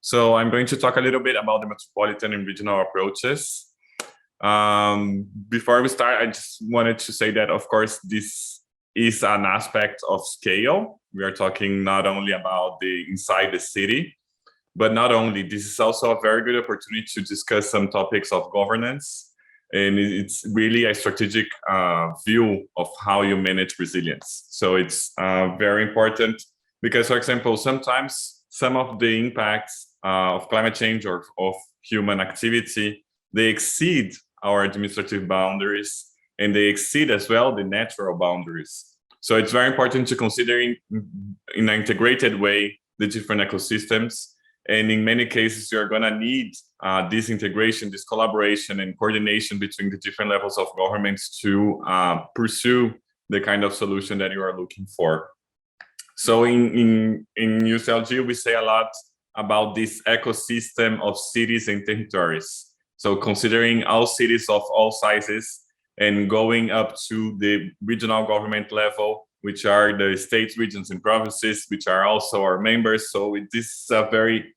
So I'm going to talk a little bit about the metropolitan and regional approaches. Before we start, I just wanted to say that, of course, this is an aspect of scale. We are talking not only about the inside the city, but not only, this is also a very good opportunity to discuss some topics of governance. And it's really a strategic view of how you manage resilience. So it's very important because, for example, sometimes some of the impacts of climate change or of human activity, they exceed our administrative boundaries, and they exceed as well the natural boundaries. So it's very important to consider in an integrated way the different ecosystems. And in many cases, you're going to need this integration, this collaboration and coordination between the different levels of governments to pursue the kind of solution that you are looking for. So in UCLG, we say a lot about this ecosystem of cities and territories. So considering all cities of all sizes and going up to the regional government level, which are the states, regions, and provinces, which are also our members. So this is a very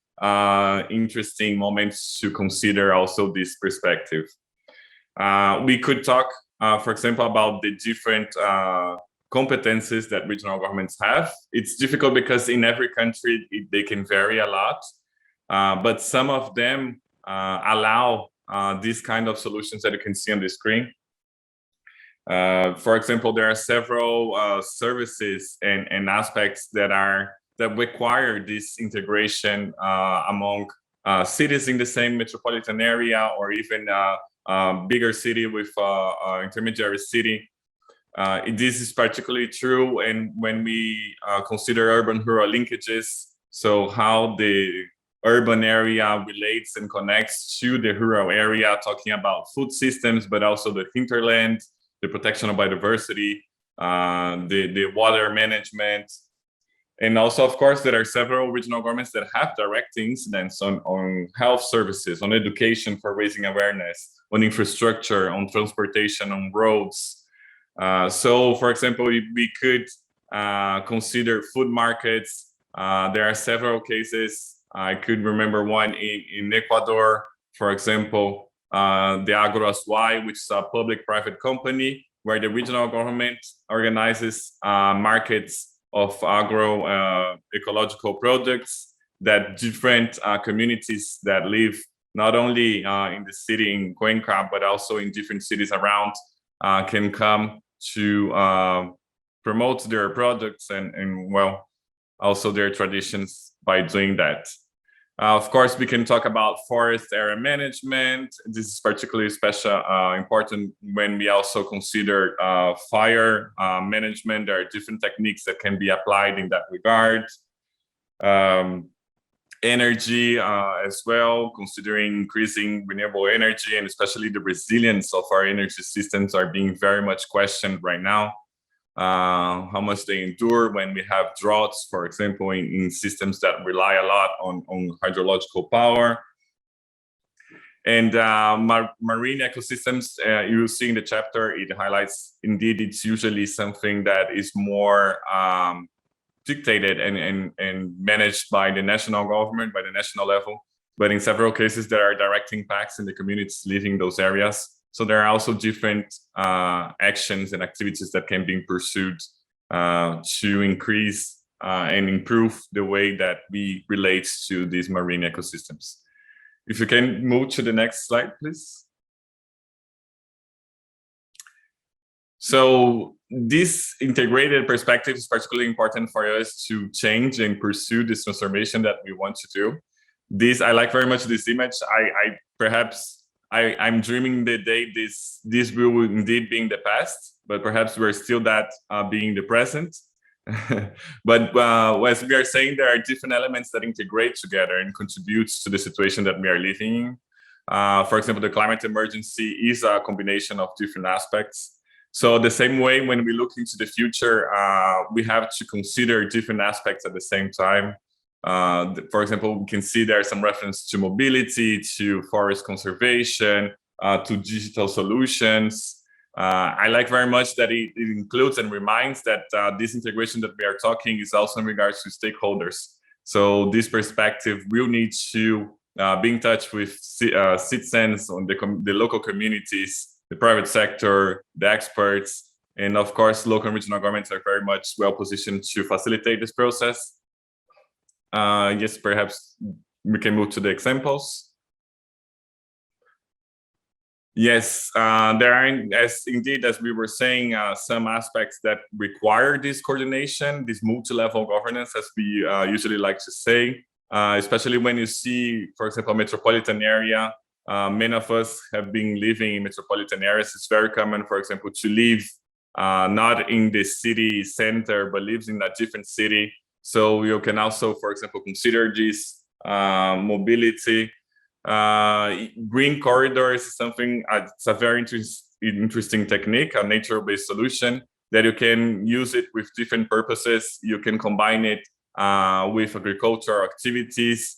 interesting moment to consider also this perspective. We could talk, for example, about the different competencies that regional governments have. It's difficult because in every country, they can vary a lot, but some of them allow these kind of solutions that you can see on the screen. For example, there are several services and aspects that require this integration among cities in the same metropolitan area, or even a bigger city with an intermediary city. This is particularly true, and when we consider urban-rural linkages, so how the urban area relates and connects to the rural area, talking about food systems, but also the hinterland, the protection of biodiversity, the water management. And also, of course, there are several regional governments that have direct incidence on health services, on education for raising awareness, on infrastructure, on transportation, on roads. So, for example, we could consider food markets. There are several cases. I could remember one in Ecuador, for example, the AgroAsuay, which is a public-private company where the regional government organizes markets of ecological products that different communities that live not only in the city in Cuenca, but also in different cities around can come to promote their products and well, also their traditions by doing that. Of course, we can talk about forest area management. This is particularly important when we also consider fire management. There are different techniques that can be applied in that regard. Energy as well, considering increasing renewable energy, and especially the resilience of our energy systems are being very much questioned right now. How much they endure when we have droughts, for example, in systems that rely a lot on hydrological power. And marine ecosystems, you see in the chapter, it highlights, indeed, it's usually something that is more dictated and managed by the national government, by the national level. But in several cases, there are direct impacts in the communities living in those areas. So there are also different actions and activities that can be pursued to increase and improve the way that we relate to these marine ecosystems. If you can move to the next slide, please. So this integrated perspective is particularly important for us to change and pursue this transformation that we want to do. I like very much this image. I'm dreaming the day this will indeed be in the past, but perhaps we're still that being the present. But as we are saying, there are different elements that integrate together and contributes to the situation that we are living in. For example, the climate emergency is a combination of different aspects. So the same way, when we look into the future, we have to consider different aspects at the same time. For example, we can see there's some reference to mobility, to forest conservation, to digital solutions. I like very much that it includes and reminds that this integration that we are talking is also in regards to stakeholders. So this perspective will need to be in touch with citizens on the local communities, the private sector, the experts, and of course, local and regional governments are very much well positioned to facilitate this process. Yes, perhaps we can move to the examples. Yes, there are, as we were saying, some aspects that require this coordination, this multi-level governance, as we usually like to say, especially when you see, for example, a metropolitan area. Many of us have been living in metropolitan areas. It's very common, for example, to live not in the city center, but lives in a different city. So you can also, for example, consider this mobility. Green corridors is something, it's a very interesting technique, a nature-based solution that you can use it with different purposes. You can combine it with agricultural activities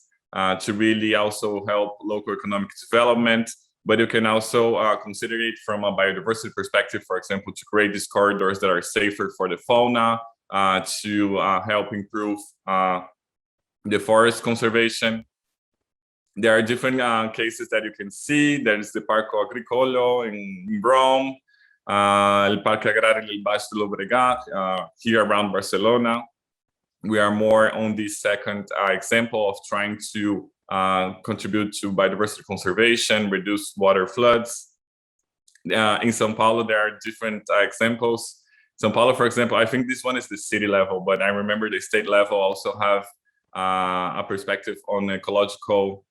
to really also help local economic development. But you can also consider it from a biodiversity perspective, for example, to create these corridors that are safer for the fauna, to help improve the forest conservation. There are different cases that you can see. There is the Parco Agricolo in Rome, El Parque Agrario del Baix de Llobregat, here around Barcelona. We are more on the second example of trying to contribute to biodiversity conservation, reduce water floods. In Sao Paulo, there are different examples. Sao Paulo, for example, I think this one is the city level, but I remember the state level also have a perspective on ecological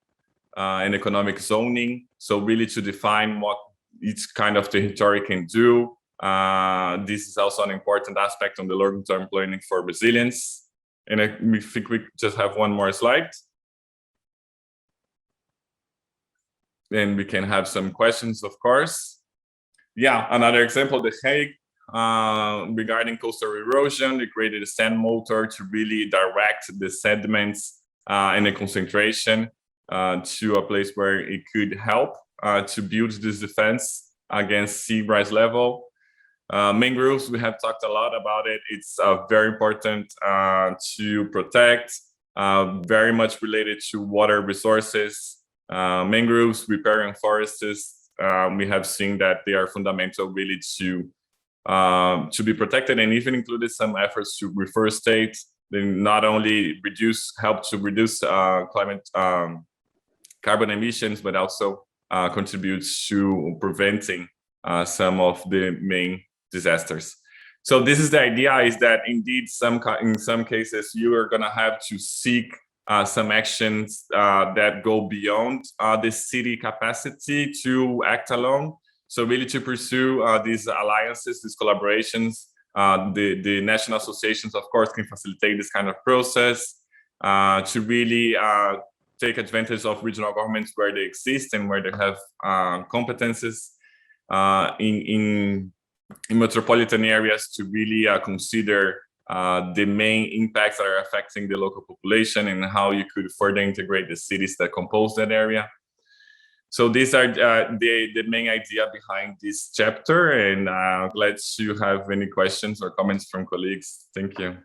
and economic zoning. So really to define what each kind of territory can do. This is also an important aspect on the long-term planning for resilience. And I think we just have one more slide. And we can have some questions, of course. Yeah, another example, The Hague, regarding coastal erosion, they created a sand motor to really direct the sediments and the concentration to a place where it could help to build this defense against sea rise level. Mangroves, we have talked a lot about it. It's very important to protect, very much related to water resources. Mangroves, riparian forests, we have seen that they are fundamental really to be protected, and even included some efforts to reforestate. They not only help to reduce climate carbon emissions, but also contributes to preventing some of the main disasters. So this is the idea, is that indeed in some cases you are going to have to seek some actions that go beyond the city capacity to act alone. So really to pursue these alliances, these collaborations, the national associations, of course, can facilitate this kind of process to really take advantage of regional governments where they exist and where they have competences in metropolitan areas to really consider the main impacts that are affecting the local population and how you could further integrate the cities that compose that area. So these are the main idea behind this chapter, and glad to have any questions or comments from colleagues. Thank you.